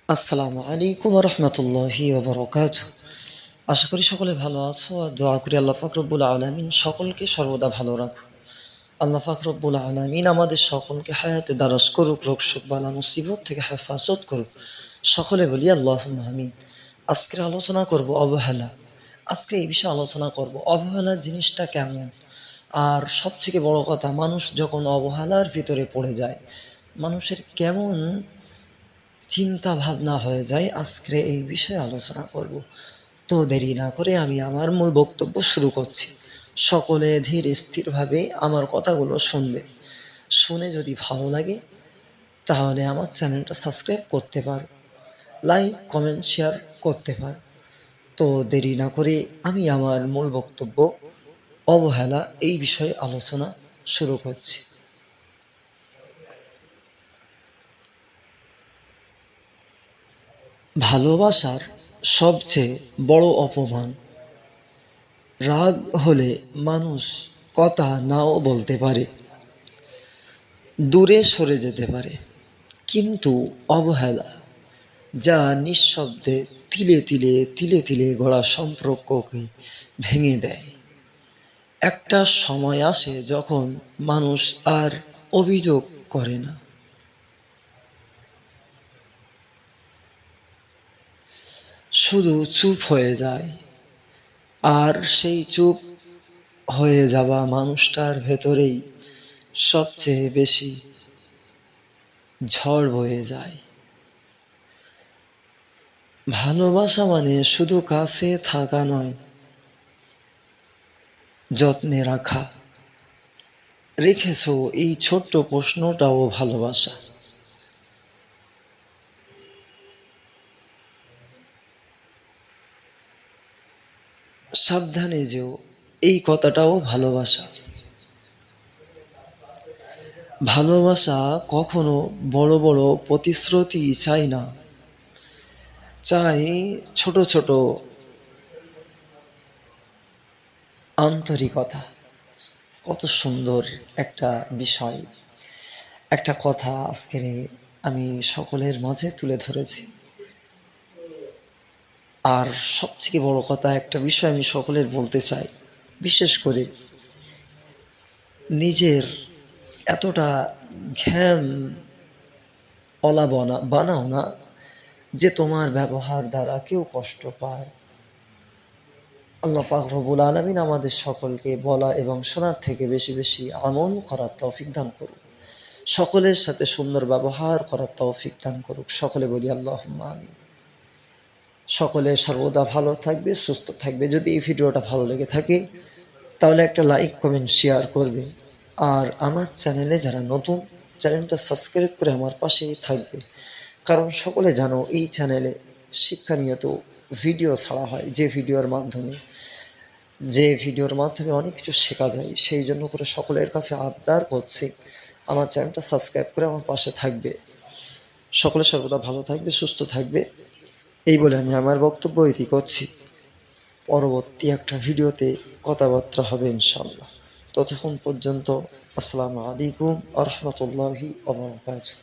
আসসালামু আলাইকুম রহমতুল্লাহি ওবরাকাতুহু। আশা করি সকলে ভালো আছো আর দোয়া করি আল্লাহ পাক রব্বুল আলামিন সকলকে সর্বদা ভালো রাখো। আল্লাহ পাক রব্বুল আলামিন আমাদের সকলকে হায়াতে দারাজ করুক, রোগ শোক বালা মুসিবত থেকে হেফাজত করুক। সকলে বলি আল্লাহুম্মা আমিন। আজকের আলোচনা করব অবহেলা। আজকে এই বিষয়ে আলোচনা করব অবহেলা জিনিসটা কেমন, আর সবথেকে বড় কথা, মানুষ যখন অবহেলার ভিতরে পড়ে যায় মানুষের কেমন চিন্তা ভাবনা হয়ে যায়। আজকে এই বিষয়ে আলোচনা করব। তো দেরি না করে আমি আমার মূল বক্তব্য শুরু করছি। সকলে ধীর স্থিরভাবে আমার কথাগুলো শুনবে। শুনে যদি ভালো লাগে তাহলে আমার চ্যানেলটা সাবস্ক্রাইব করতে পারো, লাইক কমেন্ট শেয়ার করতে পারো। তো দেরি না করে আমি আমার মূল বক্তব্য অবহেলা এই বিষয়ে আলোচনা শুরু করছি। ভালোবাসার সবচেয়ে বড় অপমান, রাগ হলে মানুষ কথা নাও বলতে পারে, দূরে সরে যেতে পারে, কিন্তু অবহেলা, যা নিঃশব্দে তিলে তিলে তিলে তিলে গড়া সম্পর্ককে ভেঙে দেয়। একটা সময় আসে যখন মানুষ আর অভিযোগ করে না, শুধু চুপ হয়ে যায়। আর সেই চুপ হয়ে যাওয়া মানুষটার ভেতরেই সবচেয়ে বেশি ঝড় বয়ে যায়। ভালোবাসা মানে শুধু কাছে থাকা নয়, যত্নে রাখা। রেখেছো, এই ছোট্ট প্রশ্নটাও ভালোবাসা। সাবধানে যেও, এই কথাটাও ভালোবাসা। ভালোবাসা কখনো বড় বড় প্রতিশ্রুতি চাই না, চাই ছোট ছোট আন্তরিকতা। কত সুন্দর একটা বিষয়, একটা কথা আজকে আমি সকলের মাঝে তুলে ধরেছি। আর সবথেকে বড় কথা, একটা বিষয় আমি সকলের বলতে চাই, বিশেষ করে নিজের এতটা ঘ্যাম বানাও না যে তোমার ব্যবহার দ্বারা কেউ কষ্ট পায়। আল্লাহ পাক রব্বুল আলামিন আমাদের সকলকে বলা এবং শোনার থেকে বেশি বেশি আমল করার তৌফিক দান করুক। সকলের সাথে সুন্দর ব্যবহার করার তৌফিক দান করুক। সকলে বলি আল্লাহুম্মা আমিন। সকলে সর্বদা ভালো থাকবে, সুস্থ থাকবে। যদি এই ভিডিওটা ভালো লেগে থাকে তাহলে একটা লাইক কমেন্ট শেয়ার করবে। আর আমার চ্যানেলে যারা নতুন, চ্যানেলটা সাবস্ক্রাইব করে আমার পাশেই থাকবে। কারণ সকলে জানো এই চ্যানেলে শিক্ষানিয়ত ভিডিও ছাড়া হয়, যে ভিডিওর মাধ্যমে অনেক কিছু শেখা যায়। সেই জন্য করে সকলের কাছে আবদার করছি, আমার চ্যানেলটা সাবস্ক্রাইব করে আমার পাশে থাকবে। সকলে সর্বদা ভালো থাকবে, সুস্থ থাকবে, এই বলে আমি আমার বক্তব্য ইতি করছি। পরবর্তী একটা ভিডিওতে কথাবার্তা হবে ইনশাআল্লাহ। ততক্ষণ পর্যন্ত আসসালামু আলাইকুম ওয়া রাহমাতুল্লাহি ওয়া বারাকাতুহু।